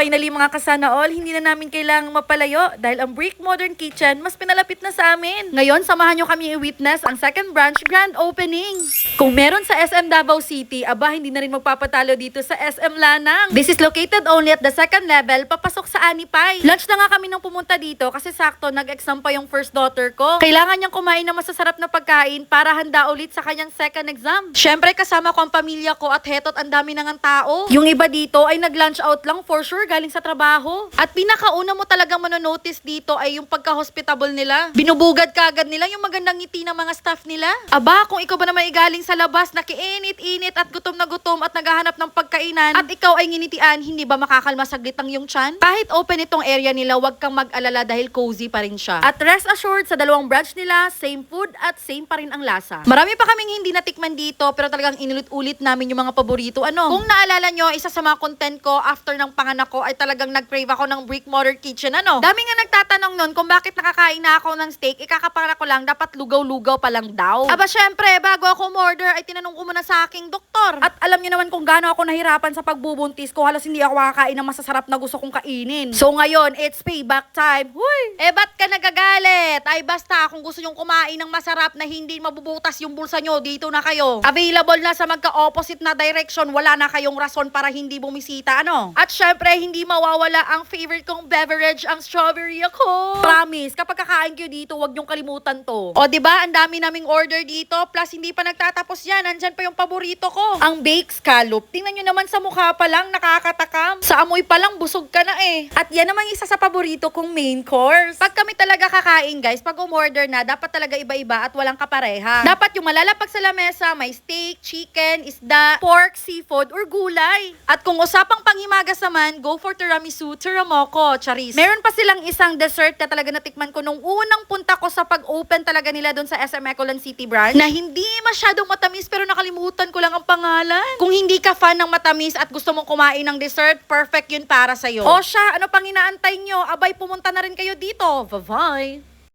Finally mga kasana all, hindi na namin kailangang mapalayo dahil ang Brick Modern Kitchen mas pinalapit na sa amin. Ngayon, samahan nyo kami i-witness ang second branch grand opening. Kung meron sa SM Davao City, aba hindi na rin magpapatalo dito sa SM Lanang. This is located only at the second level, papasok sa Anipay. Lunch na nga kami nung pumunta dito kasi sakto nag-exam pa yung first daughter ko. Kailangan niyang kumain ng masasarap na pagkain para handa ulit sa kanyang second exam. Syempre kasama ko ang pamilya ko at heto't ang dami nang tao. Yung iba dito ay nag-lunch out lang for sure galing sa trabaho. At pinakauna mo talagang manonotice dito ay yung pagka-hospitable nila. Binubugad kagad nila yung magandang ngiti ng mga staff nila. Aba, kung ikaw ba naman igaling sa labas, nakiinit-init at gutom na gutom at naghahanap ng pagkainan at ikaw ay nginitian, hindi ba makakalma saglit ang iyong tiyan? Kahit open itong area nila, wag kang mag-alala dahil cozy pa rin siya. At rest assured, sa dalawang branch nila, same food at same pa rin ang lasa. Marami pa kaming hindi natikman dito pero talagang inulit-ulit namin yung mga paborito. Kung naalala nyo, isa sa mga content ko after ng panganak ko ay talagang nag-crave ako ng Brick Modern Kitchen. Dami nga nagtatanong nun kung bakit nakakain na ako ng steak, ikakapanganak ko lang, dapat lugaw-lugaw pa lang daw. Aba syempre, bago ako umorder ay tinanong ko muna sa aking doktor. At alam niyo naman kung gaano ako nahirapan sa pagbubuntis ko, halos hindi ako makakain ng masasarap na gusto kong kainin. So ngayon, it's payback time. Huy! Ba't ka nagagalit? Ay basta, kung gusto nyong kumain ng masarap na hindi mabubutas yung bulsa nyo, dito na kayo. Available na sa magka-opposite na direction, wala na kayong rason para hindi bumisita, At syempre, hindi mawawala ang favorite kong beverage, ang strawberry ako. Promise, kapag kakain kayo dito, wag nyong kalimutan to. O diba, ang dami naming order dito, plus hindi pa nagtatapos yan, nandyan pa yung paborito ko. Ang baked scallop. Tingnan nyo naman sa mukha pa lang, nakakatakam. Sa amoy pa lang, busog ka na At yan naman isa sa paborito kong main course. Pag kami talaga kakain, guys, pag umorder na, dapat talaga iba-iba at walang kapareha. Dapat yung malalapag sa lamesa, may steak, chicken, isda, pork, seafood, or gulay. At kung usapang panghimagas naman, go for tiramisu, tiramoko, charis. Meron pa silang isang dessert na talaga natikman ko nung unang punta ko sa pag-open talaga nila doon sa SM Ecolan City branch, na hindi masyadong matamis pero nakalimutan ko lang ang pangalan. Kung hindi ka fan ng matamis at gusto mong kumain ng dessert, perfect yun para sa'yo. O siya, ano pang inaantay nyo? Abay, pumunta na rin kayo dito. Bye-bye!